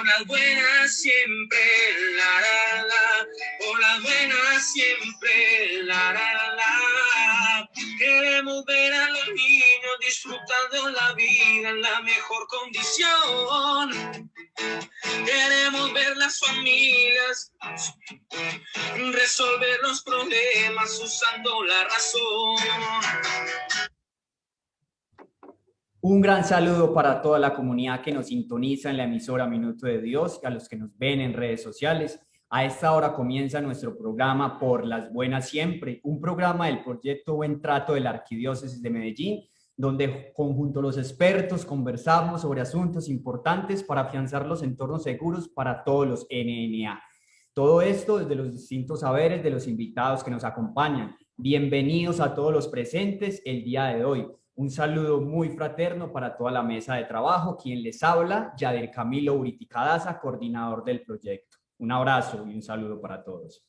las buenas siempre, la, la, la. Por las buenas siempre, la, la, la. Queremos ver a los niños disfrutando la vida en la mejor condición. Queremos ver las familias resolver los problemas usando la razón. Un gran saludo para toda la comunidad que nos sintoniza en la emisora Minuto de Dios y a los que nos ven en redes sociales. A esta hora comienza nuestro programa Por las Buenas Siempre, un programa del proyecto Buen Trato de la Arquidiócesis de Medellín, donde junto a los expertos conversamos sobre asuntos importantes para afianzar los entornos seguros para todos los NNA. Todo esto desde los distintos saberes de los invitados que nos acompañan. Bienvenidos a todos los presentes el día de hoy. Un saludo muy fraterno para toda la mesa de trabajo. Quien les habla, Yader Camilo Uriticadaza, coordinador del proyecto. Un abrazo y un saludo para todos.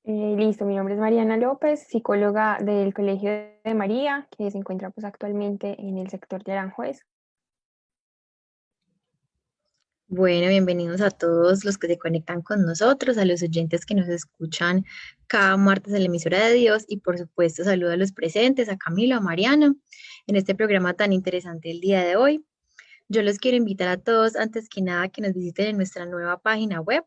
Listo, mi nombre es Mariana López, psicóloga del Colegio de María, que se encuentra pues actualmente en el sector de Aranjuez. Bueno, bienvenidos a todos los que se conectan con nosotros, a los oyentes que nos escuchan cada martes en la emisora de Dios y por supuesto saludo a los presentes, a Camilo, a Mariana, en este programa tan interesante el día de hoy. Yo los quiero invitar a todos, antes que nada, que nos visiten en nuestra nueva página web,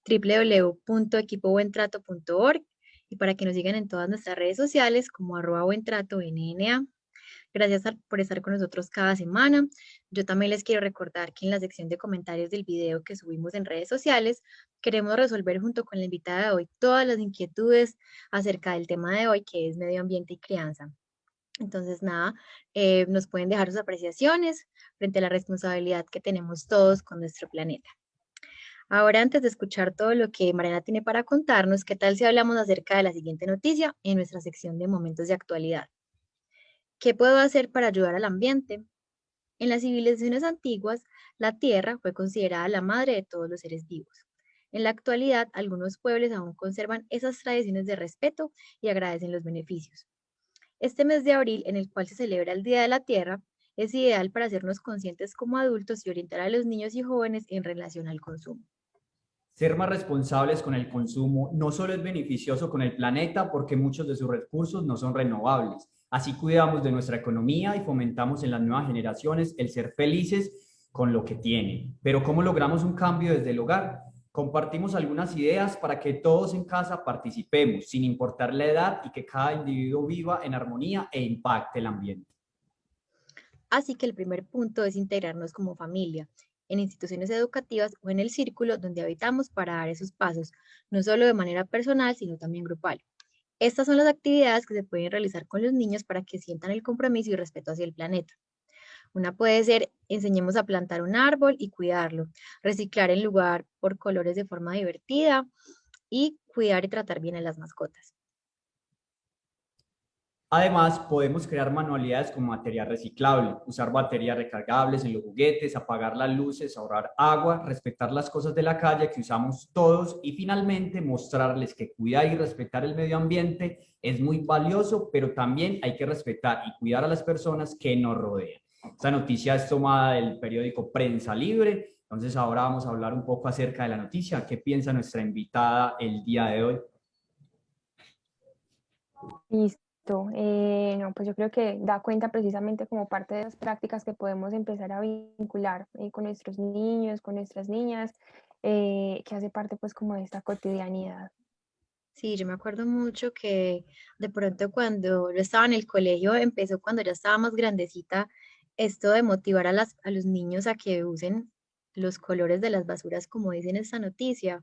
www.equipobuentrato.org, y para que nos sigan en todas nuestras redes sociales como @buentratonna. Gracias por estar con nosotros cada semana. Yo también les quiero recordar que en la sección de comentarios del video que subimos en redes sociales, queremos resolver junto con la invitada de hoy todas las inquietudes acerca del tema de hoy, que es medio ambiente y crianza. Entonces, nada, nos pueden dejar sus apreciaciones frente a la responsabilidad que tenemos todos con nuestro planeta. Ahora, antes de escuchar todo lo que Mariana tiene para contarnos, ¿qué tal si hablamos acerca de la siguiente noticia en nuestra sección de momentos de actualidad? ¿Qué puedo hacer para ayudar al ambiente? En las civilizaciones antiguas, la tierra fue considerada la madre de todos los seres vivos. En la actualidad, algunos pueblos aún conservan esas tradiciones de respeto y agradecen los beneficios. Este mes de abril, en el cual se celebra el Día de la Tierra, es ideal para hacernos conscientes como adultos y orientar a los niños y jóvenes en relación al consumo. Ser más responsables con el consumo no solo es beneficioso con el planeta porque muchos de sus recursos no son renovables. Así cuidamos de nuestra economía y fomentamos en las nuevas generaciones el ser felices con lo que tienen. Pero ¿cómo logramos un cambio desde el hogar? Compartimos algunas ideas para que todos en casa participemos, sin importar la edad, y que cada individuo viva en armonía e impacte el ambiente. Así que el primer punto es integrarnos como familia, en instituciones educativas o en el círculo donde habitamos para dar esos pasos, no solo de manera personal, sino también grupal. Estas son las actividades que se pueden realizar con los niños para que sientan el compromiso y respeto hacia el planeta. Una puede ser, enseñemos a plantar un árbol y cuidarlo, reciclar el lugar por colores de forma divertida y cuidar y tratar bien a las mascotas. Además, podemos crear manualidades con material reciclable, usar baterías recargables en los juguetes, apagar las luces, ahorrar agua, respetar las cosas de la calle que usamos todos y finalmente mostrarles que cuidar y respetar el medio ambiente es muy valioso, pero también hay que respetar y cuidar a las personas que nos rodean. Esta noticia es tomada del periódico Prensa Libre. Entonces ahora vamos a hablar un poco acerca de la noticia. ¿Qué piensa nuestra invitada el día de hoy? Listo. No, pues yo creo que da cuenta precisamente como parte de las prácticas que podemos empezar a vincular con nuestros niños, con nuestras niñas, que hace parte pues como de esta cotidianidad. Sí, yo me acuerdo mucho que de pronto cuando yo estaba en el colegio, empezó cuando ya estaba más grandecita, esto de motivar a los niños a que usen los colores de las basuras, como dice en esta noticia.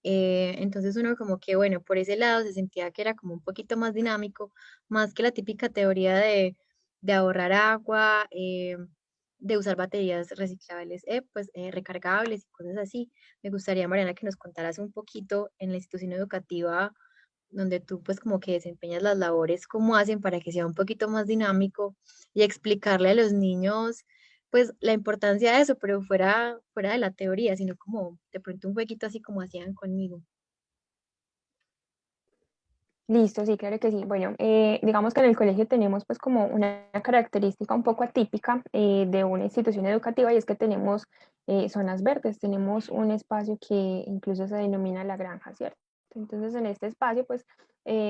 Entonces uno como que, bueno, por ese lado se sentía que era como un poquito más dinámico, más que la típica teoría de ahorrar agua, de usar baterías reciclables, recargables y cosas así. Me gustaría, Mariana, que nos contaras un poquito en la institución educativa donde tú pues como que desempeñas las labores, cómo hacen para que sea un poquito más dinámico y explicarle a los niños pues la importancia de eso, pero fuera de la teoría, sino como de pronto un jueguito así como hacían conmigo. Listo, sí, claro que sí. Bueno, digamos que en el colegio tenemos pues como una característica un poco atípica de una institución educativa y es que tenemos zonas verdes, tenemos un espacio que incluso se denomina la granja, ¿cierto? Entonces en este espacio pues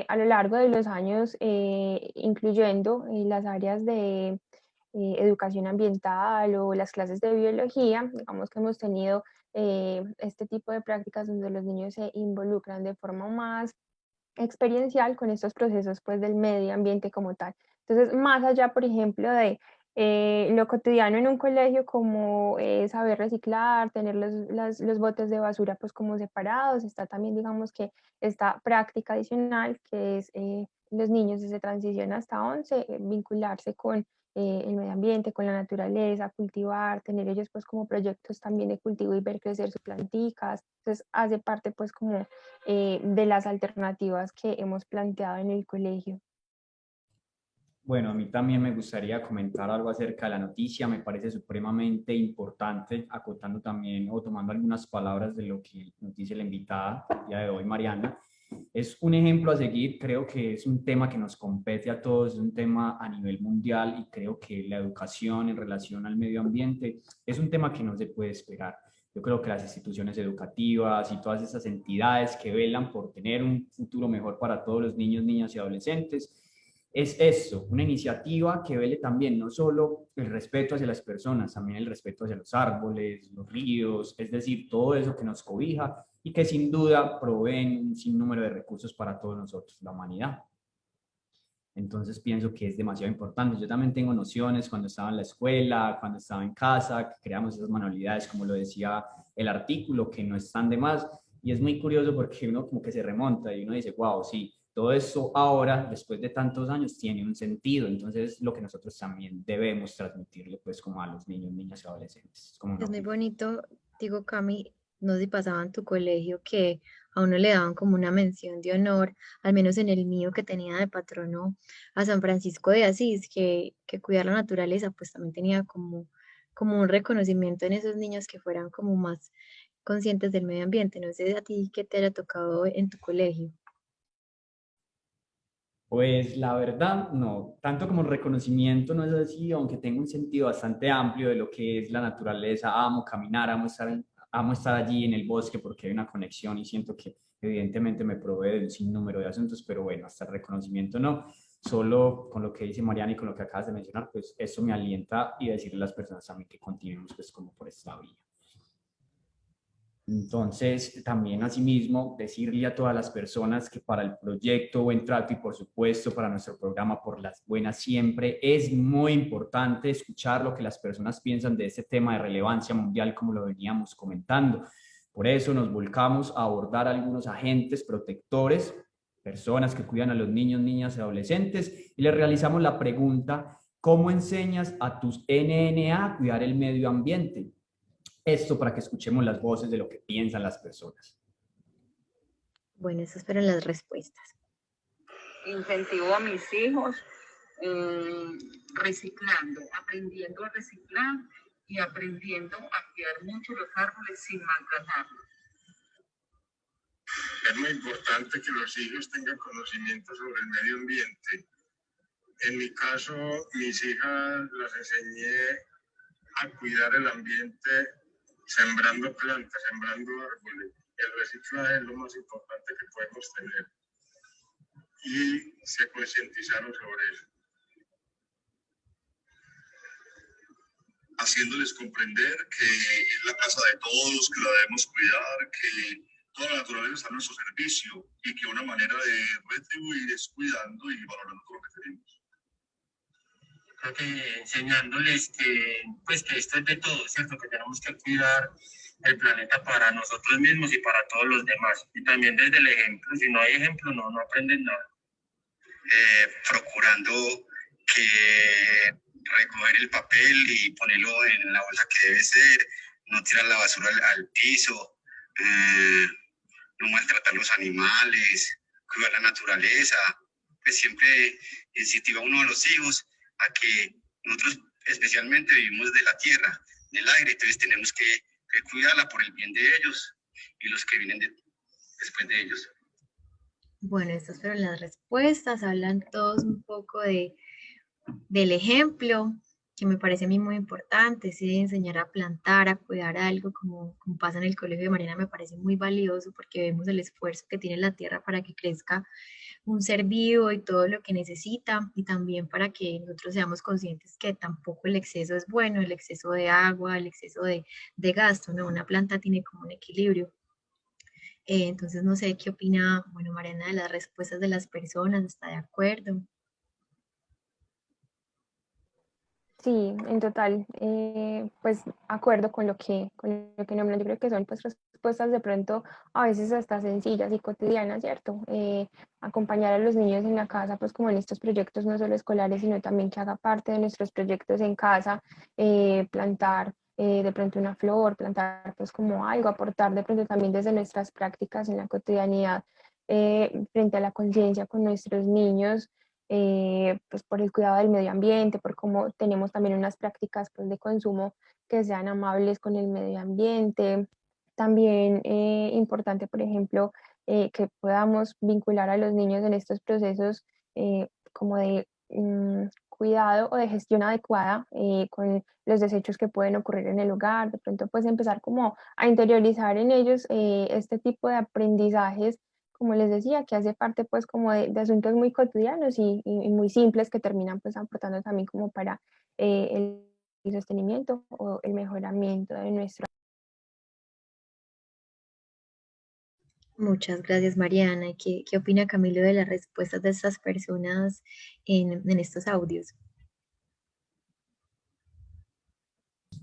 a lo largo de los años, incluyendo las áreas de educación ambiental o las clases de biología, digamos que hemos tenido este tipo de prácticas donde los niños se involucran de forma más experiencial con estos procesos pues del medio ambiente como tal. Entonces, más allá, por ejemplo, de lo cotidiano en un colegio como saber reciclar, tener los botes de basura pues como separados, está también digamos que esta práctica adicional que es los niños desde transición hasta 11, vincularse con el medio ambiente, con la naturaleza, cultivar, tener ellos pues como proyectos también de cultivo y ver crecer sus planticas. Entonces hace parte pues como de las alternativas que hemos planteado en el colegio. Bueno, a mí también me gustaría comentar algo acerca de la noticia. Me parece supremamente importante, acotando también o tomando algunas palabras de lo que nos dice la invitada el día de hoy, Mariana. Es un ejemplo a seguir, creo que es un tema que nos compete a todos, es un tema a nivel mundial y creo que la educación en relación al medio ambiente es un tema que no se puede esperar. Yo creo que las instituciones educativas y todas esas entidades que velan por tener un futuro mejor para todos los niños, niñas y adolescentes, es eso, una iniciativa que vele también no solo el respeto hacia las personas, también el respeto hacia los árboles, los ríos, es decir, todo eso que nos cobija y que sin duda proveen un sinnúmero de recursos para todos nosotros, la humanidad. Entonces pienso que es demasiado importante. Yo también tengo nociones cuando estaba en la escuela, cuando estaba en casa, que creamos esas manualidades, como lo decía el artículo, que no están de más. Y es muy curioso porque uno como que se remonta y uno dice, wow, sí, todo eso ahora, después de tantos años, tiene un sentido. Entonces, lo que nosotros también debemos transmitirle, pues, como a los niños, niñas y adolescentes. Como Es no. muy bonito, digo, Cami, no sé si pasaba en tu colegio que a uno le daban como una mención de honor, al menos en el mío que tenía de patrono a San Francisco de Asís, que cuidar la naturaleza, pues también tenía como un reconocimiento en esos niños que fueran como más conscientes del medio ambiente. No sé a ti qué te haya tocado en tu colegio. Pues la verdad, no, tanto como reconocimiento no es así, aunque tengo un sentido bastante amplio de lo que es la naturaleza, amo caminar, amo estar allí en el bosque porque hay una conexión y siento que evidentemente me provee de un sinnúmero de asuntos, pero bueno, hasta el reconocimiento no, solo con lo que dice Mariana y con lo que acabas de mencionar, pues eso me alienta y decirle a las personas también que continuemos pues como por esta vía. Entonces, también asimismo, decirle a todas las personas que para el proyecto Buen Trato y por supuesto para nuestro programa Por las Buenas Siempre, es muy importante escuchar lo que las personas piensan de este tema de relevancia mundial, como lo veníamos comentando. Por eso nos volcamos a abordar algunos agentes protectores, personas que cuidan a los niños, niñas y adolescentes, y les realizamos la pregunta, ¿cómo enseñas a tus NNA a cuidar el medio ambiente? Esto para que escuchemos las voces de lo que piensan las personas. Bueno, esas fueron las respuestas. Incentivo a mis hijos reciclando, aprendiendo a reciclar y aprendiendo a cuidar mucho los árboles sin maltratarlos. Es muy importante que los hijos tengan conocimiento sobre el medio ambiente. En mi caso, mis hijas las enseñé a cuidar el ambiente sembrando plantas, sembrando árboles. El reciclaje es lo más importante que podemos tener. Y se concientizaron sobre eso. Haciéndoles comprender que es la casa de todos, que la debemos cuidar, que toda la naturaleza está a nuestro servicio y que una manera de retribuir es cuidando y valorando todo lo que tenemos. Creo que enseñándoles que, pues, que esto es de todos, ¿cierto? Que tenemos que cuidar el planeta para nosotros mismos y para todos los demás. Y también desde el ejemplo, si no hay ejemplo, no aprenden nada. Procurando que recoger el papel y ponerlo en la bolsa que debe ser, no tirar la basura al piso, no maltratar los animales, cuidar la naturaleza. Pues siempre incentiva a uno de los hijos a que nosotros especialmente vivimos de la tierra, del aire, entonces tenemos que cuidarla por el bien de ellos y los que vienen después de ellos. Bueno, estas fueron las respuestas, hablan todos un poco del ejemplo, que me parece a mí muy importante, sí, enseñar a plantar, a cuidar algo, como pasa en el colegio de Mariana, me parece muy valioso porque vemos el esfuerzo que tiene la tierra para que crezca un ser vivo y todo lo que necesita, y también para que nosotros seamos conscientes que tampoco el exceso es bueno, el exceso de agua, el exceso de gasto, ¿no? Una planta tiene como un equilibrio. Entonces, no sé qué opina, bueno, Mariana, de las respuestas de las personas, ¿está de acuerdo? Sí, en total, pues acuerdo con lo que nombran. Yo creo que son pues respuestas de pronto a veces hasta sencillas y cotidianas, ¿cierto? Acompañar a los niños en la casa, pues como en estos proyectos no solo escolares, sino también que haga parte de nuestros proyectos en casa, plantar de pronto una flor, plantar pues como algo, aportar de pronto también desde nuestras prácticas en la cotidianidad frente a la conciencia con nuestros niños, pues por el cuidado del medio ambiente, por cómo tenemos también unas prácticas pues, de consumo que sean amables con el medio ambiente. También importante, por ejemplo, que podamos vincular a los niños en estos procesos como de cuidado o de gestión adecuada con los desechos que pueden ocurrir en el hogar. De pronto, pues empezar como a interiorizar en ellos este tipo de aprendizajes, como les decía, que hace parte pues como de asuntos muy cotidianos y muy simples que terminan pues aportando también como para el sostenimiento o el mejoramiento de nuestro. Muchas gracias, Mariana. ¿Y qué opina Camilo de las respuestas de estas personas en estos audios?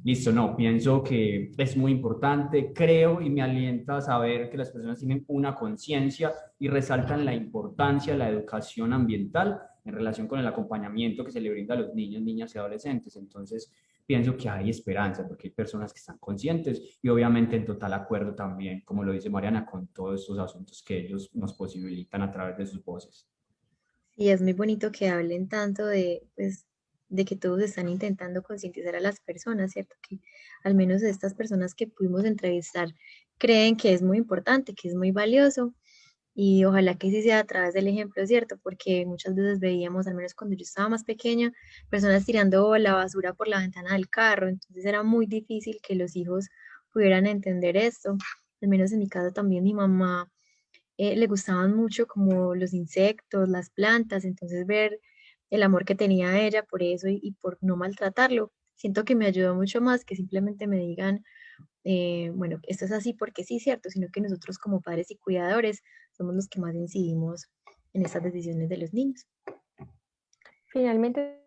Listo, no, pienso que es muy importante, creo y me alienta a saber que las personas tienen una conciencia y resaltan la importancia de la educación ambiental en relación con el acompañamiento que se le brinda a los niños, niñas y adolescentes. Entonces, pienso que hay esperanza porque hay personas que están conscientes y obviamente en total acuerdo también, como lo dice Mariana, con todos estos asuntos que ellos nos posibilitan a través de sus voces. Y es muy bonito que hablen tanto pues, de que todos están intentando concientizar a las personas, ¿cierto? Que al menos estas personas que pudimos entrevistar creen que es muy importante, que es muy valioso, y ojalá que sí sea a través del ejemplo, ¿cierto? Porque muchas veces veíamos, al menos cuando yo estaba más pequeña, personas tirando la basura por la ventana del carro, entonces era muy difícil que los hijos pudieran entender esto. Al menos en mi casa también mi mamá le gustaban mucho como los insectos, las plantas, entonces ver el amor que tenía ella por eso y por no maltratarlo, siento que me ayudó mucho más que simplemente me digan, bueno, esto es así porque sí, cierto, sino que nosotros como padres y cuidadores somos los que más incidimos en estas decisiones de los niños. Finalmente,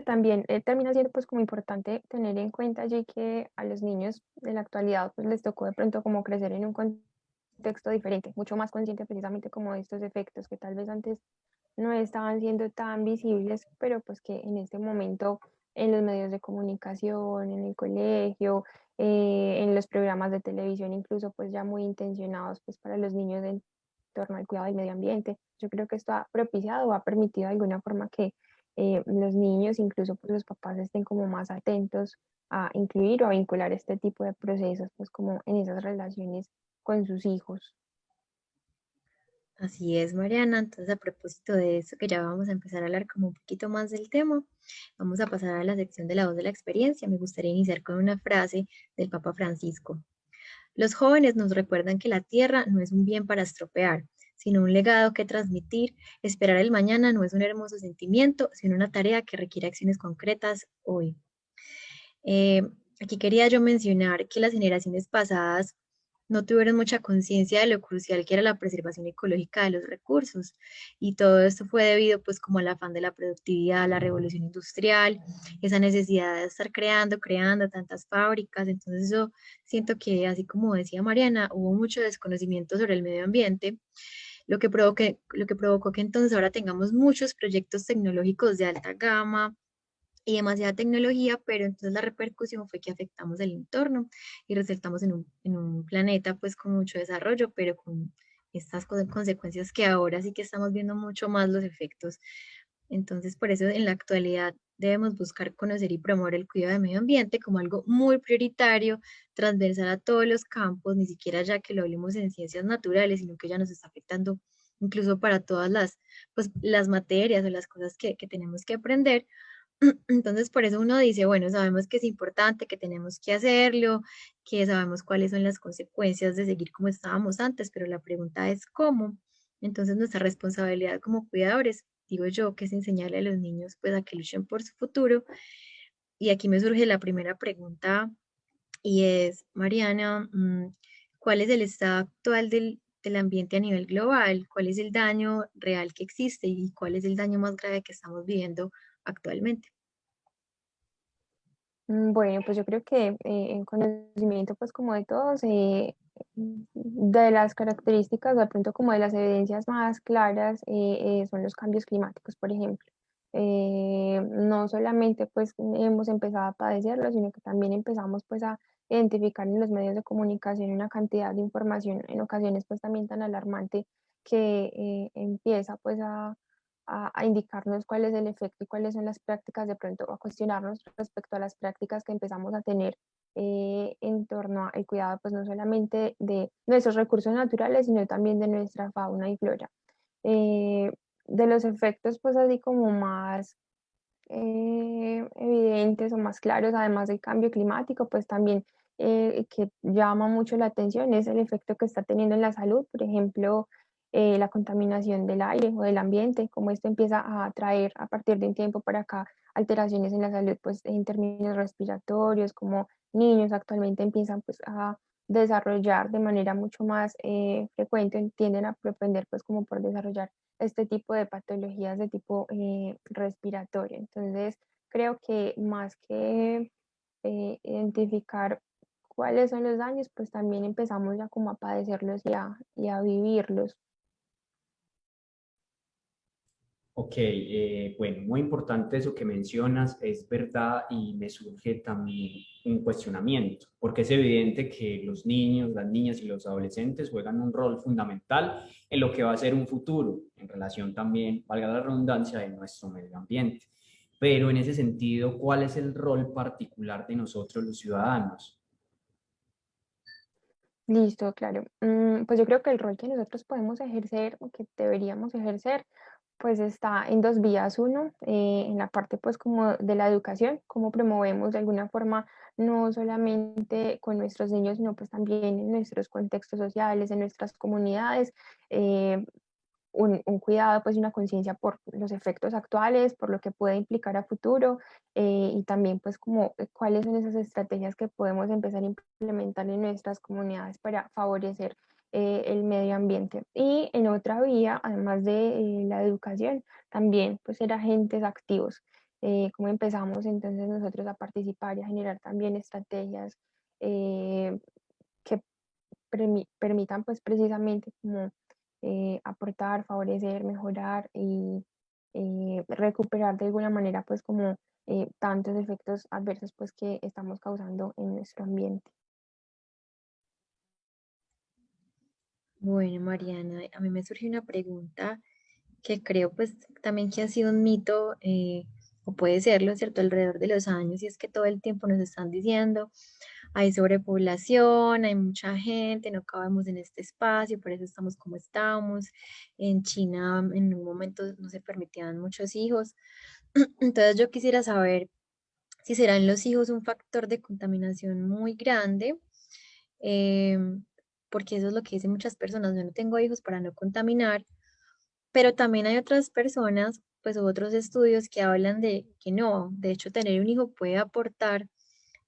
también termina siendo pues como importante tener en cuenta allí que a los niños de la actualidad pues les tocó de pronto como crecer en un contexto diferente, mucho más consciente precisamente como de estos efectos que tal vez antes no estaban siendo tan visibles, pero pues que en este momento en los medios de comunicación, en el colegio, en los programas de televisión, incluso pues ya muy intencionados pues para los niños en torno al cuidado del medio ambiente. Yo creo que esto ha propiciado o ha permitido de alguna forma que los niños, incluso pues los papás estén como más atentos a incluir o a vincular este tipo de procesos pues como en esas relaciones con sus hijos. Así es, Mariana. Entonces, a propósito de eso, que ya vamos a empezar a hablar como un poquito más del tema, vamos a pasar a la sección de la voz de la experiencia. Me gustaría iniciar con una frase del Papa Francisco. Los jóvenes nos recuerdan que la tierra no es un bien para estropear, sino un legado que transmitir. Esperar el mañana no es un hermoso sentimiento, sino una tarea que requiere acciones concretas hoy. Eh, Aquí quería yo mencionar que las generaciones pasadas no tuvieron mucha conciencia de lo crucial que era la preservación ecológica de los recursos, y todo esto fue debido pues como al afán de la productividad, la revolución industrial, esa necesidad de estar creando tantas fábricas. Entonces yo siento que, así como decía Mariana, hubo mucho desconocimiento sobre el medio ambiente, lo que provocó que entonces ahora tengamos muchos proyectos tecnológicos de alta gama y demasiada tecnología, pero entonces la repercusión fue que afectamos el entorno y resultamos en un planeta pues con mucho desarrollo, pero con estas consecuencias que ahora sí que estamos viendo mucho más los efectos. Entonces, por eso en la actualidad debemos buscar conocer y promover el cuidado del medio ambiente como algo muy prioritario, transversal a todos los campos, ni siquiera ya que lo hablemos en ciencias naturales, sino que ya nos está afectando incluso para todas pues, las materias o las cosas que tenemos que aprender. Entonces, por eso uno dice, bueno, sabemos que es importante, que tenemos que hacerlo, que sabemos cuáles son las consecuencias de seguir como estábamos antes, pero la pregunta es cómo. Entonces, nuestra responsabilidad como cuidadores, digo yo, que es enseñarle a los niños pues a que luchen por su futuro. Y aquí me surge la primera pregunta y es, Mariana, ¿cuál es el estado actual del ambiente a nivel global? ¿Cuál es el daño real que existe y cuál es el daño más grave que estamos viviendo actualmente? Bueno, pues yo creo que en conocimiento pues como de todos, de las características, de pronto como de las evidencias más claras son los cambios climáticos, por ejemplo. No solamente pues hemos empezado a padecerlo, sino que también empezamos pues a identificar en los medios de comunicación una cantidad de información en ocasiones pues también tan alarmante que empieza pues a indicarnos cuál es el efecto y cuáles son las prácticas, de pronto a cuestionarnos respecto a las prácticas que empezamos a tener en torno al cuidado, pues no solamente de nuestros recursos naturales, sino también de nuestra fauna y flora. Eh, de los efectos, pues así como más evidentes o más claros, además del cambio climático, pues también que llama mucho la atención es el efecto que está teniendo en la salud, por ejemplo, la contaminación del aire o del ambiente, como esto empieza a traer a partir de un tiempo para acá alteraciones en la salud, pues en términos respiratorios, como niños actualmente empiezan pues a desarrollar de manera mucho más frecuente, tienden a propender pues como por desarrollar este tipo de patologías de tipo respiratorio. Entonces, creo que más que identificar cuáles son los daños, pues también empezamos ya como a padecerlos y a vivirlos. Ok, bueno, muy importante eso que mencionas, es verdad y me surge también un cuestionamiento, porque es evidente que los niños, las niñas y los adolescentes juegan un rol fundamental en lo que va a ser un futuro, en relación también, valga la redundancia, de nuestro medio ambiente. Pero en ese sentido, ¿cuál es el rol particular de nosotros los ciudadanos? Listo, claro. Pues yo creo que el rol que nosotros podemos ejercer o que deberíamos ejercer pues está en dos vías. Uno, en la parte pues como de la educación, cómo promovemos de alguna forma no solamente con nuestros niños, sino pues también en nuestros contextos sociales, en nuestras comunidades, eh, un cuidado pues y una conciencia por los efectos actuales, por lo que puede implicar a futuro y también pues como cuáles son esas estrategias que podemos empezar a implementar en nuestras comunidades para favorecer el medio ambiente. Y en otra vía, además de la educación, también pues ser agentes activos. Cómo empezamos entonces nosotros a participar y a generar también estrategias que permitan pues precisamente como aportar, favorecer, mejorar y recuperar de alguna manera pues como tantos efectos adversos pues que estamos causando en nuestro ambiente. Bueno, Mariana, a mí me surgió una pregunta que creo pues también que ha sido un mito, o puede serlo, ¿cierto? Alrededor de los años, y es que todo el tiempo nos están diciendo, hay sobrepoblación, hay mucha gente, no cabemos en este espacio, por eso estamos como estamos. En China en un momento no se permitían muchos hijos. Entonces yo quisiera saber si serán los hijos un factor de contaminación muy grande, em, porque eso es lo que dicen muchas personas, yo no tengo hijos para no contaminar, pero también hay otras personas, pues otros estudios que hablan de que no, de hecho tener un hijo puede aportar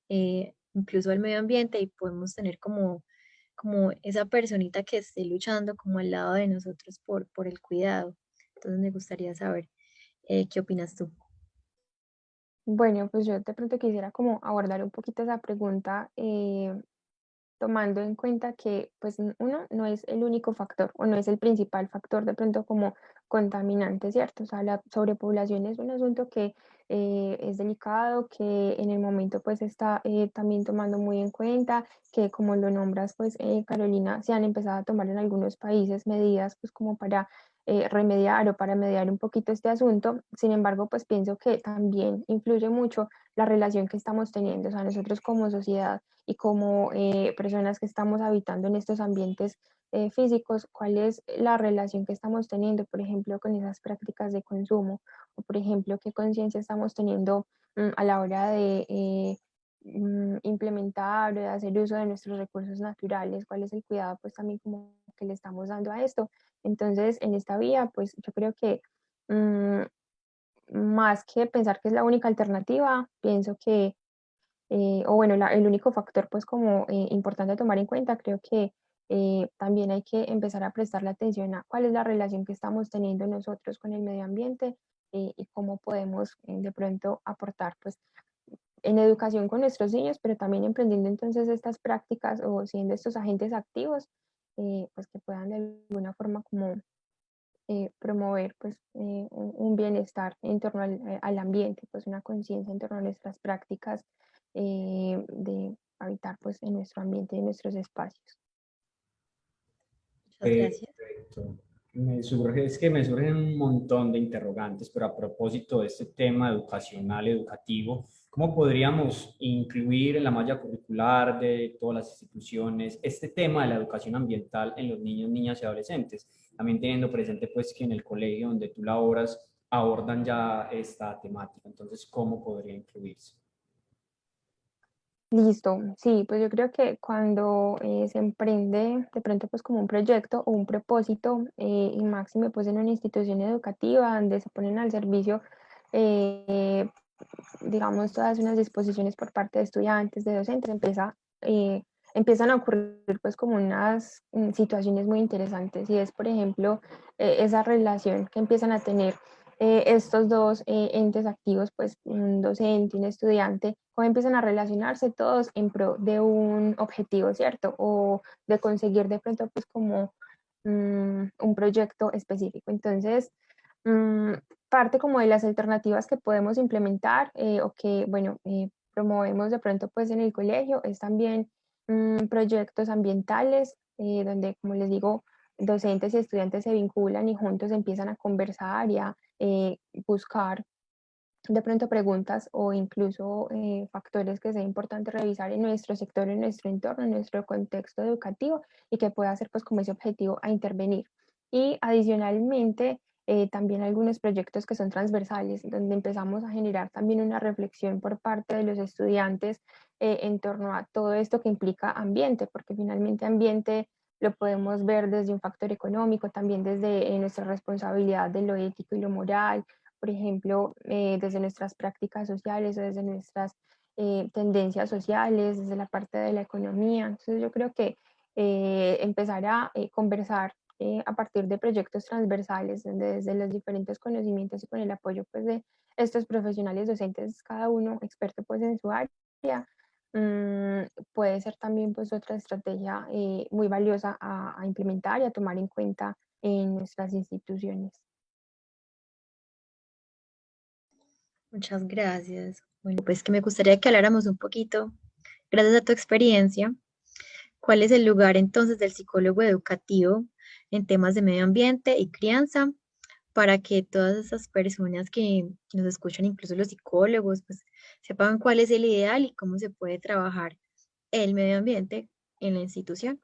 incluso al medio ambiente y podemos tener como esa personita que esté luchando como al lado de nosotros por el cuidado. Entonces me gustaría saber qué opinas tú. Bueno, pues yo de pronto quisiera como abordar un poquito esa pregunta tomando en cuenta que, pues, uno no es el único factor o no es el principal factor de pronto como contaminante, ¿cierto? O sea, la sobrepoblación es un asunto que es delicado, que en el momento pues está también tomando muy en cuenta, que como lo nombras, pues, Carolina, se han empezado a tomar en algunos países medidas pues como para remediar o para mediar un poquito este asunto. Sin embargo, pues pienso que también influye mucho la relación que estamos teniendo, o sea, nosotros como sociedad y como personas que estamos habitando en estos ambientes físicos, cuál es la relación que estamos teniendo, por ejemplo, con esas prácticas de consumo, o por ejemplo, qué conciencia estamos teniendo a la hora de implementar o de hacer uso de nuestros recursos naturales, cuál es el cuidado pues también como que le estamos dando a esto. Entonces, en esta vía, pues yo creo que mm, más que pensar que es la única alternativa, pienso que, o bueno, el único factor pues como importante a tomar en cuenta, creo que también hay que empezar a prestarle atención a cuál es la relación que estamos teniendo nosotros con el medio ambiente y cómo podemos de pronto aportar pues en educación con nuestros niños, pero también emprendiendo entonces estas prácticas o siendo estos agentes activos, pues que puedan de alguna forma como promover pues un bienestar en torno al ambiente, pues una conciencia en torno a nuestras prácticas de habitar pues en nuestro ambiente y en nuestros espacios. Muchas gracias. Perfecto. Es que me surgen un montón de interrogantes, pero a propósito de este tema educacional, educativo, ¿cómo podríamos incluir en la malla curricular de todas las instituciones este tema de la educación ambiental en los niños, niñas y adolescentes? También teniendo presente pues que en el colegio donde tú laboras abordan ya esta temática, entonces, ¿cómo podría incluirse? Listo, sí, pues yo creo que cuando se emprende de pronto pues como un proyecto o un propósito y máximo pues en una institución educativa donde se ponen al servicio eh, digamos todas unas disposiciones por parte de estudiantes, de docentes, empiezan a ocurrir pues como unas situaciones muy interesantes y es por ejemplo esa relación que empiezan a tener estos dos entes activos, pues un docente y un estudiante, cómo empiezan a relacionarse todos en pro de un objetivo, ¿cierto? O de conseguir de pronto pues como un proyecto específico. Entonces, mm, parte como de las alternativas que podemos implementar o que, bueno, promovemos de pronto pues en el colegio es también proyectos ambientales donde, como les digo, docentes y estudiantes se vinculan y juntos empiezan a conversar y a buscar de pronto preguntas o incluso factores que sea importante revisar en nuestro sector, en nuestro entorno, en nuestro contexto educativo y que pueda ser pues como ese objetivo a intervenir. Y adicionalmente, también algunos proyectos que son transversales, donde empezamos a generar también una reflexión por parte de los estudiantes en torno a todo esto que implica ambiente, porque finalmente ambiente lo podemos ver desde un factor económico, también desde nuestra responsabilidad de lo ético y lo moral, por ejemplo, desde nuestras prácticas sociales o desde nuestras tendencias sociales, desde la parte de la economía. Entonces yo creo que empezar a conversar a partir de proyectos transversales, donde desde los diferentes conocimientos y con el apoyo pues, de estos profesionales docentes, cada uno experto pues, en su área, puede ser también pues, otra estrategia muy valiosa a implementar y a tomar en cuenta en nuestras instituciones. Muchas gracias. Bueno, pues que me gustaría que habláramos un poquito, gracias a tu experiencia, cuál es el lugar entonces del psicólogo educativo en temas de medio ambiente y crianza, para que todas esas personas que nos escuchan, incluso los psicólogos, pues sepan cuál es el ideal y cómo se puede trabajar el medio ambiente en la institución.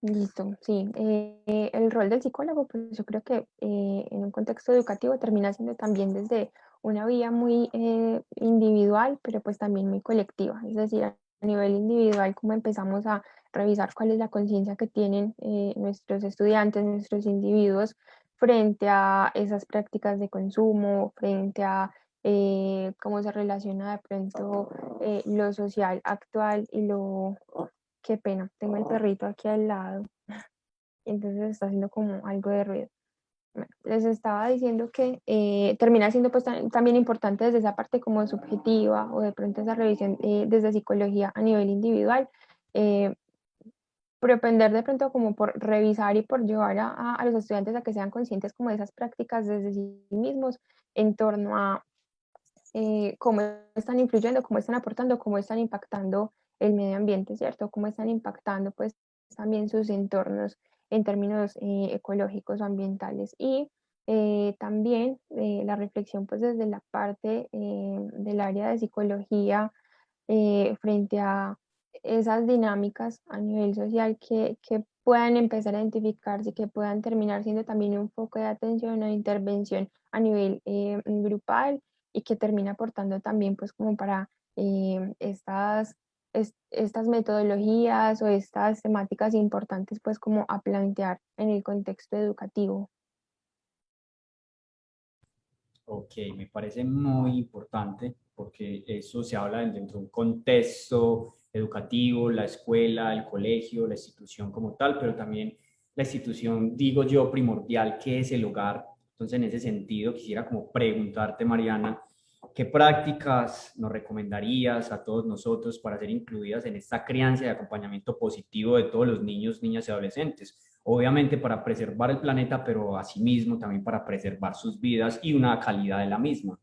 Listo, sí. El rol del psicólogo, pues yo creo que en un contexto educativo termina siendo también desde una vía muy individual, pero pues también muy colectiva. Es decir, a nivel individual, cómo empezamos a revisar cuál es la conciencia que tienen nuestros estudiantes, nuestros individuos frente a esas prácticas de consumo, frente a cómo se relaciona de pronto lo social actual y lo qué pena, tengo el perrito aquí al lado, y entonces está haciendo como algo de ruido. Bueno, les estaba diciendo que termina siendo pues también importante desde esa parte como subjetiva o de pronto esa revisión desde psicología a nivel individual, eh, propender de pronto como por revisar y por llevar a los estudiantes a que sean conscientes como de esas prácticas desde sí mismos en torno a cómo están influyendo, cómo están aportando, cómo están impactando el medio ambiente, ¿cierto? Cómo están impactando pues también sus entornos en términos ecológicos o ambientales. Y también la reflexión pues desde la parte del área de psicología frente a esas dinámicas a nivel social que puedan empezar a identificarse, que puedan terminar siendo también un foco de atención o de intervención a nivel grupal y que termine aportando también pues como para estas metodologías o estas temáticas importantes pues como a plantear en el contexto educativo. Ok, me parece muy importante porque eso se habla dentro de un contexto educativo, la escuela, el colegio, la institución como tal, pero también la institución, digo yo, primordial, que es el hogar. Entonces, en ese sentido, quisiera como preguntarte, Mariana, ¿qué prácticas nos recomendarías a todos nosotros para ser incluidas en esta crianza y acompañamiento positivo de todos los niños, niñas y adolescentes? Obviamente para preservar el planeta, pero asimismo también para preservar sus vidas y una calidad de la misma.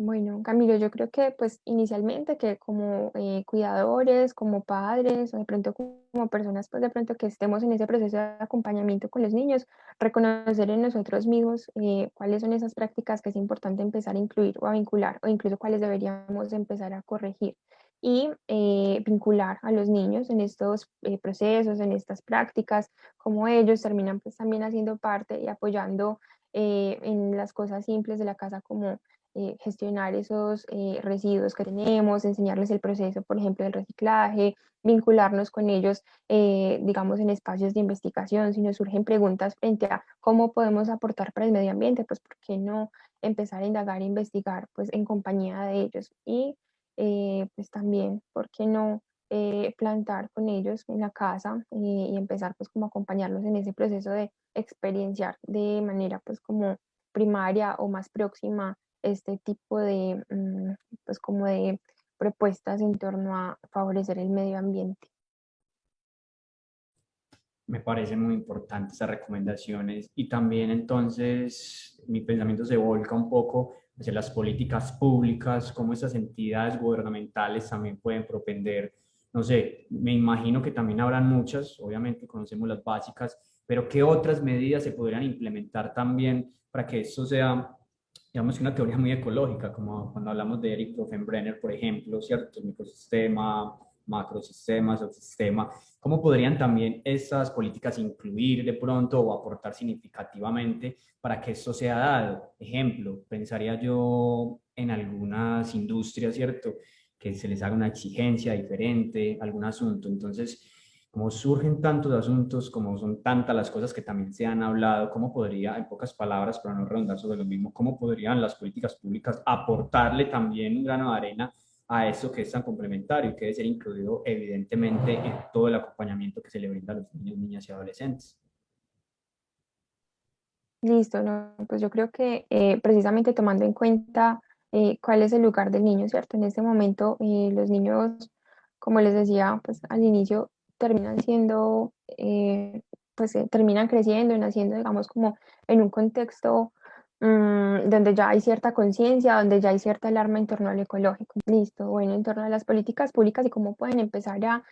Bueno, Camilo, yo creo que pues inicialmente que como cuidadores, como padres o de pronto como personas pues de pronto que estemos en ese proceso de acompañamiento con los niños, reconocer en nosotros mismos cuáles son esas prácticas que es importante empezar a incluir o a vincular o incluso cuáles deberíamos empezar a corregir y vincular a los niños en estos procesos, en estas prácticas, como ellos terminan pues también haciendo parte y apoyando en las cosas simples de la casa como gestionar esos residuos que tenemos, enseñarles el proceso, por ejemplo, del reciclaje, vincularnos con ellos, digamos, en espacios de investigación. Si nos surgen preguntas frente a cómo podemos aportar para el medio ambiente, pues, ¿por qué no empezar a indagar e investigar, pues, en compañía de ellos? Y, pues, también, ¿por qué no plantar con ellos en la casa y empezar, pues, como a acompañarlos en ese proceso de experienciar de manera, pues, como primaria o más próxima este tipo de, pues como de propuestas en torno a favorecer el medio ambiente. Me parecen muy importantes esas recomendaciones y también entonces mi pensamiento se volca un poco hacia las políticas públicas, cómo estas entidades gubernamentales también pueden propender, no sé, me imagino que también habrán muchas, obviamente conocemos las básicas, pero qué otras medidas se podrían implementar también para que esto sea, digamos, una teoría muy ecológica, como cuando hablamos de Eric Brenner, por ejemplo, ¿cierto? El microsistema, macrosistema, subsistema. ¿Cómo podrían también estas políticas incluir de pronto o aportar significativamente para que esto sea dado? Ejemplo, pensaría yo en algunas industrias, ¿cierto? Que se les haga una exigencia diferente, algún asunto. Entonces, como surgen tantos asuntos, como son tantas las cosas que también se han hablado, ¿cómo podría, en pocas palabras, para no redundar sobre lo mismo, cómo podrían las políticas públicas aportarle también un grano de arena a eso que es tan complementario y que debe ser incluido evidentemente en todo el acompañamiento que se le brinda a los niños, niñas y adolescentes? Listo, ¿no? Pues yo creo que precisamente tomando en cuenta cuál es el lugar del niño, ¿cierto? En este momento los niños, como les decía, pues al inicio terminan siendo, pues terminan creciendo y naciendo, digamos, como en un contexto donde ya hay cierta conciencia, donde ya hay cierta alarma en torno al ecológico. Listo, bueno, en torno a las políticas públicas y cómo pueden empezar a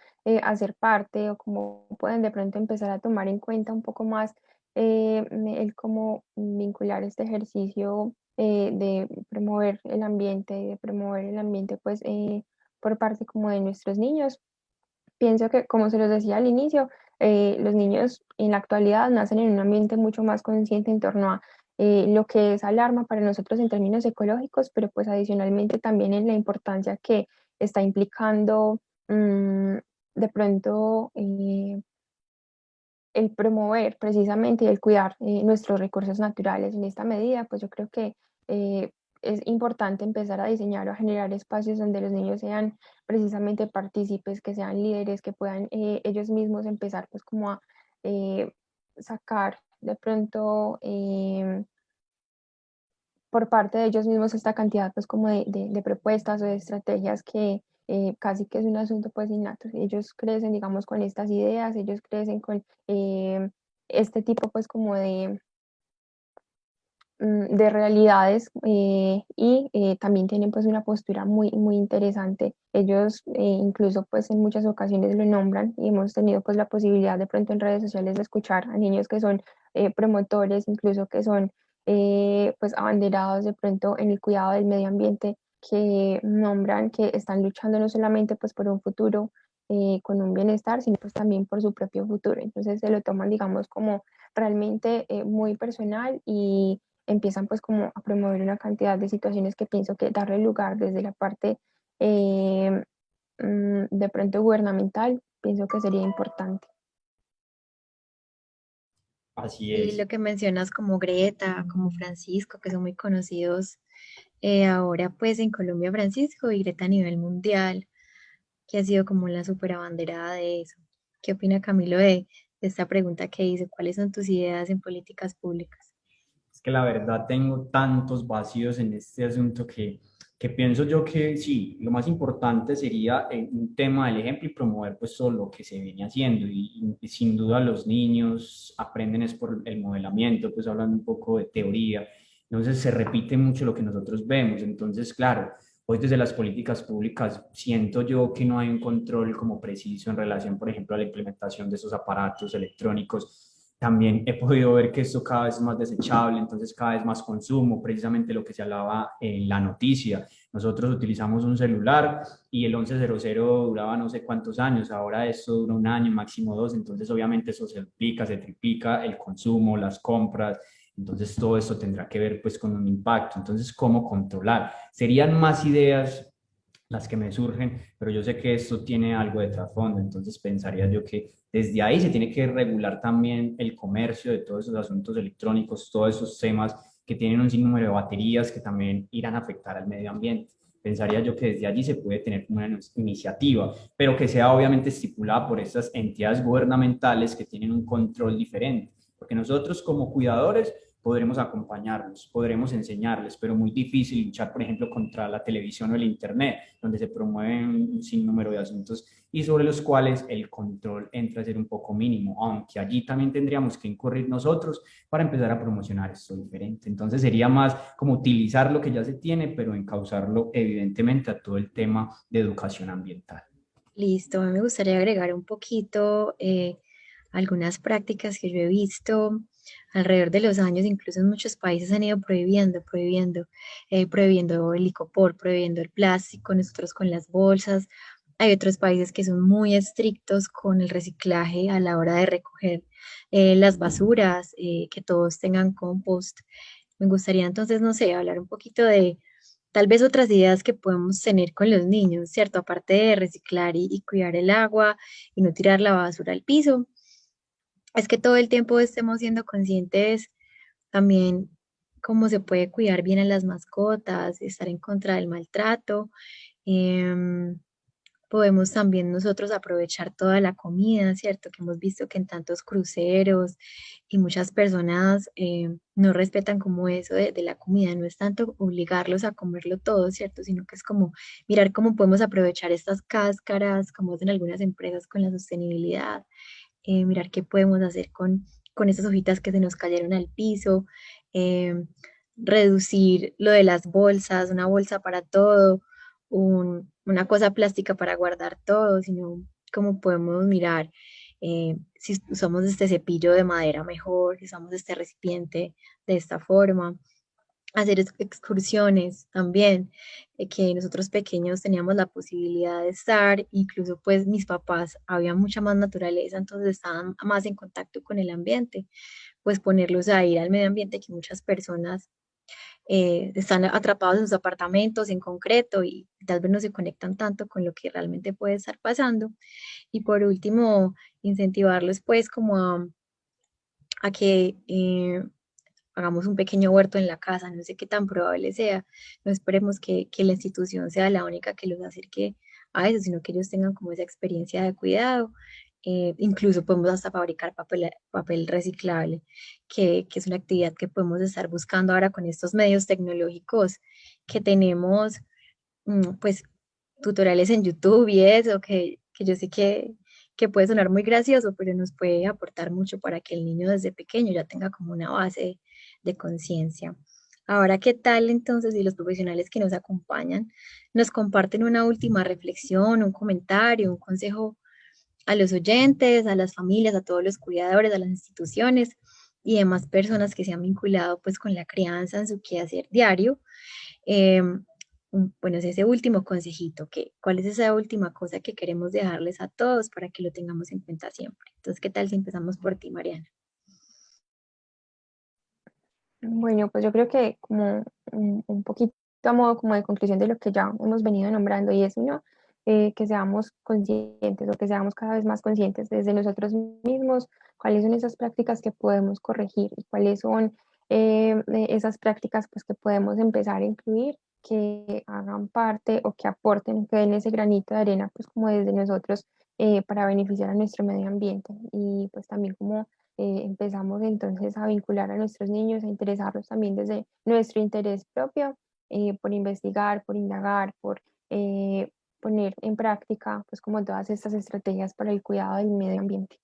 hacer parte o cómo pueden de pronto empezar a tomar en cuenta un poco más el cómo vincular este ejercicio de promover el ambiente y de promover el ambiente pues por parte como de nuestros niños. Pienso que, como se los decía al inicio, los niños en la actualidad nacen en un ambiente mucho más consciente en torno a lo que es alarma para nosotros en términos ecológicos, pero pues adicionalmente también en la importancia que está implicando de pronto el promover precisamente y el cuidar nuestros recursos naturales. En esta medida, pues yo creo que eh, es importante empezar a diseñar o a generar espacios donde los niños sean precisamente partícipes, que sean líderes, que puedan ellos mismos empezar pues como a eh, sacar de pronto por parte de ellos mismos esta cantidad pues como de propuestas o de estrategias que casi que es un asunto pues innato. Ellos crecen digamos con estas ideas, ellos crecen con este tipo pues como de realidades y también tienen pues una postura muy, muy interesante. Ellos incluso pues en muchas ocasiones lo nombran y hemos tenido pues la posibilidad de pronto en redes sociales de escuchar a niños que son promotores, incluso que son pues abanderados de pronto en el cuidado del medio ambiente que nombran que están luchando no solamente pues por un futuro con un bienestar, sino pues también por su propio futuro. Entonces se lo toman, digamos, como realmente muy personal y empiezan pues como a promover una cantidad de situaciones que pienso que darle lugar desde la parte de pronto gubernamental, pienso que sería importante. Así Y es. lo que mencionas como Greta, como Francisco, que son muy conocidos ahora pues en Colombia, Francisco y Greta a nivel mundial, que ha sido como la super abanderada de eso. ¿Qué opina Camilo de esta pregunta que hice? ¿Cuáles son tus ideas en políticas públicas? Es que la verdad tengo tantos vacíos en este asunto que pienso yo que sí, lo más importante sería un tema del ejemplo y promover pues todo lo que se viene haciendo y sin duda los niños aprenden es por el modelamiento, pues hablando un poco de teoría, entonces se repite mucho lo que nosotros vemos, entonces claro, hoy desde las políticas públicas siento yo que no hay un control como preciso en relación, por ejemplo, a la implementación de esos aparatos electrónicos. También he podido ver que esto cada vez es más desechable, entonces cada vez más consumo, precisamente lo que se hablaba en la noticia. Nosotros utilizamos un celular y el 1100 duraba no sé cuántos años, ahora esto dura un año, máximo dos, entonces obviamente eso se duplica, se triplica el consumo, las compras, entonces todo esto tendrá que ver pues con un impacto. Entonces, ¿cómo controlar? Serían más ideas las que me surgen, pero yo sé que esto tiene algo de trasfondo, entonces pensaría yo que desde ahí se tiene que regular también el comercio de todos esos asuntos electrónicos, todos esos temas que tienen un sinnúmero de baterías que también irán a afectar al medio ambiente. Pensaría yo que desde allí se puede tener una iniciativa, pero que sea obviamente estipulada por estas entidades gubernamentales que tienen un control diferente, porque nosotros como cuidadores podremos acompañarlos, podremos enseñarles, pero muy difícil luchar, por ejemplo, contra la televisión o el Internet, donde se promueven un sinnúmero de asuntos y sobre los cuales el control entra a ser un poco mínimo, aunque allí también tendríamos que incurrir nosotros para empezar a promocionar esto diferente. Entonces sería más como utilizar lo que ya se tiene, pero encauzarlo evidentemente a todo el tema de educación ambiental. Listo, a mí me gustaría agregar un poquito algunas prácticas que yo he visto alrededor de los años, incluso en muchos países han ido prohibiendo el licopor, prohibiendo el plástico, nosotros con las bolsas. Hay otros países que son muy estrictos con el reciclaje a la hora de recoger las basuras, que todos tengan compost. Me gustaría entonces, no sé, hablar un poquito de tal vez otras ideas que podemos tener con los niños, ¿cierto? Aparte de reciclar y cuidar el agua y no tirar la basura al piso, es que todo el tiempo estemos siendo conscientes también cómo se puede cuidar bien a las mascotas, estar en contra del maltrato. em, Podemos también nosotros aprovechar toda la comida, ¿cierto? Que hemos visto que en tantos cruceros y muchas personas no respetan como eso de la comida. No es tanto obligarlos a comerlo todo, ¿cierto? Sino que es como mirar cómo podemos aprovechar estas cáscaras, como hacen algunas empresas con la sostenibilidad, mirar qué podemos hacer con esas hojitas que se nos cayeron al piso, eh, reducir lo de las bolsas, una bolsa para todo, una cosa plástica para guardar todo, sino cómo podemos mirar si usamos este cepillo de madera mejor, si usamos este recipiente de esta forma, hacer excursiones también, que nosotros pequeños teníamos la posibilidad de estar, incluso pues mis papás, había mucha más naturaleza, entonces estaban más en contacto con el ambiente, pues ponerlos a ir al medio ambiente que muchas personas están atrapados en sus apartamentos en concreto y tal vez no se conectan tanto con lo que realmente puede estar pasando. Y por último, incentivarlos pues como a que hagamos un pequeño huerto en la casa, no sé qué tan probable sea, no esperemos que la institución sea la única que los acerque a eso, sino que ellos tengan como esa experiencia de cuidado. Incluso podemos hasta fabricar papel reciclable, que es una actividad que podemos estar buscando ahora con estos medios tecnológicos que tenemos, pues tutoriales en YouTube y eso, que yo sé que puede sonar muy gracioso, pero nos puede aportar mucho para que el niño desde pequeño ya tenga como una base de conciencia. Ahora, ¿qué tal entonces si los profesionales que nos acompañan nos comparten una última reflexión, un comentario, un consejo a los oyentes, a las familias, a todos los cuidadores, a las instituciones y demás personas que se han vinculado pues con la crianza en su quehacer diario? bueno, es ese último consejito, ¿cuál es esa última cosa que queremos dejarles a todos para que lo tengamos en cuenta siempre? Entonces, ¿qué tal si empezamos por ti, Mariana? Bueno, pues yo creo que como un poquito a modo como de conclusión de lo que ya hemos venido nombrando y es uno, que seamos conscientes o que seamos cada vez más conscientes desde nosotros mismos, cuáles son esas prácticas que podemos corregir y cuáles son esas prácticas pues que podemos empezar a incluir, que hagan parte o que aporten, que den ese granito de arena pues como desde nosotros para beneficiar a nuestro medio ambiente y pues también como empezamos entonces a vincular a nuestros niños, a interesarlos también desde nuestro interés propio, por investigar, por indagar, por poner en práctica, pues como todas estas estrategias para el cuidado del medio ambiente.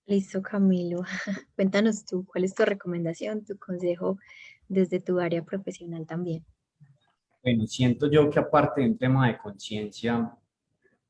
Listo, Camilo. Cuéntanos tú, ¿cuál es tu recomendación, tu consejo desde tu área profesional también? Bueno, siento yo que aparte de un tema de conciencia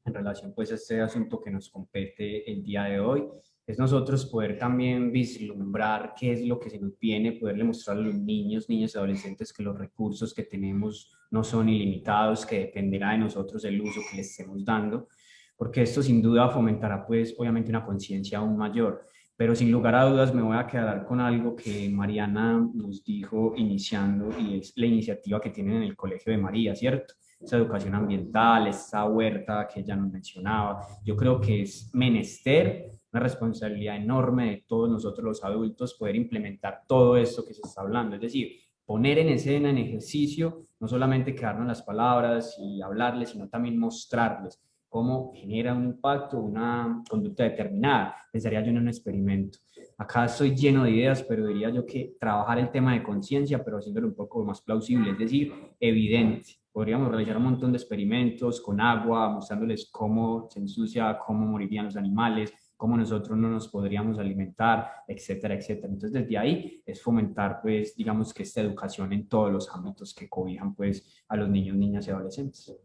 en relación pues a este asunto que nos compete el día de hoy, es nosotros poder también vislumbrar qué es lo que se nos viene, poderle mostrar a los niños, niñas y adolescentes que los recursos que tenemos no son ilimitados, que dependerá de nosotros el uso que les estemos dando, porque esto sin duda fomentará pues obviamente una conciencia aún mayor. Pero sin lugar a dudas me voy a quedar con algo que Mariana nos dijo iniciando y es la iniciativa que tienen en el Colegio de María, ¿cierto? Esa educación ambiental, esa huerta que ella nos mencionaba. Yo creo que es menester, una responsabilidad enorme de todos nosotros los adultos poder implementar todo esto que se está hablando. Es decir, poner en escena, en ejercicio, no solamente quedarnos las palabras y hablarles, sino también mostrarles cómo genera un impacto, una conducta determinada. Pensaría yo en un experimento. Acá estoy lleno de ideas, pero diría yo que trabajar el tema de conciencia, pero haciéndolo un poco más plausible, es decir, evidente. Podríamos realizar un montón de experimentos con agua, mostrándoles cómo se ensucia, cómo morirían los animales, cómo nosotros no nos podríamos alimentar, etcétera, etcétera. Entonces, desde ahí es fomentar, pues, digamos que esta educación en todos los ámbitos que cobijan, pues, a los niños, niñas y adolescentes.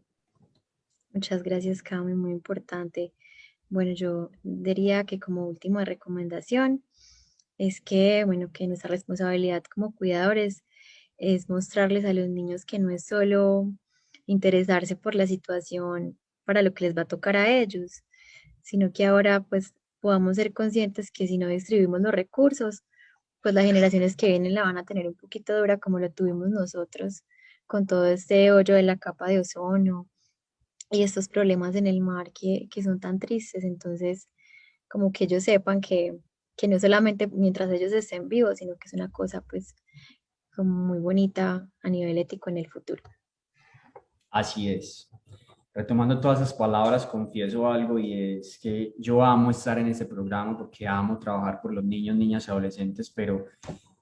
Muchas gracias, Cami, muy importante. Bueno, yo diría que como última recomendación es que, bueno, que nuestra responsabilidad como cuidadores es mostrarles a los niños que no es solo interesarse por la situación para lo que les va a tocar a ellos, sino que ahora pues podamos ser conscientes que si no distribuimos los recursos, pues las generaciones que vienen la van a tener un poquito dura como lo tuvimos nosotros con todo este hoyo de la capa de ozono y estos problemas en el mar que son tan tristes. Entonces, como que ellos sepan que no solamente mientras ellos estén vivos, sino que es una cosa pues como muy bonita a nivel ético en el futuro. Así es. Retomando todas esas palabras, confieso algo y es que yo amo estar en este programa porque amo trabajar por los niños, niñas y adolescentes, pero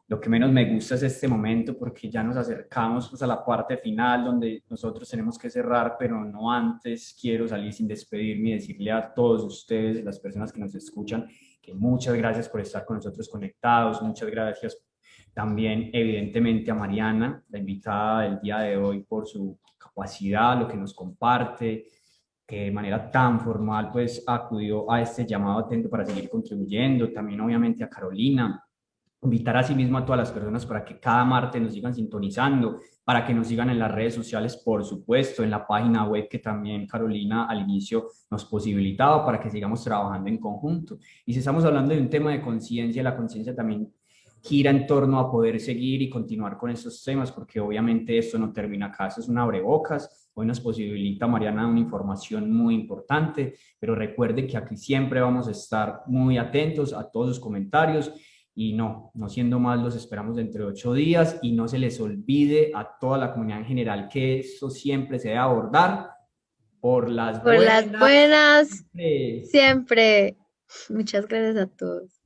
lo que menos me gusta es este momento porque ya nos acercamos pues, a la parte final donde nosotros tenemos que cerrar, pero no antes quiero salir sin despedirme y decirle a todos ustedes, las personas que nos escuchan, que muchas gracias por estar con nosotros conectados, muchas gracias también evidentemente a Mariana, la invitada del día de hoy por su capacidad, lo que nos comparte, que de manera tan formal pues acudió a este llamado atento para seguir contribuyendo, también obviamente a Carolina, invitar a sí mismo a todas las personas para que cada martes nos sigan sintonizando, para que nos sigan en las redes sociales, por supuesto, en la página web que también Carolina al inicio nos posibilitaba para que sigamos trabajando en conjunto. Y si estamos hablando de un tema de conciencia, la conciencia también gira en torno a poder seguir y continuar con estos temas, porque obviamente esto no termina acá, esto es un abrebocas. Hoy nos posibilita, Mariana, una información muy importante, pero recuerde que aquí siempre vamos a estar muy atentos a todos los comentarios y no siendo más, los esperamos dentro de 8 días y no se les olvide a toda la comunidad en general que eso siempre se debe abordar por las Por las buenas, siempre. siempre. Muchas gracias a todos.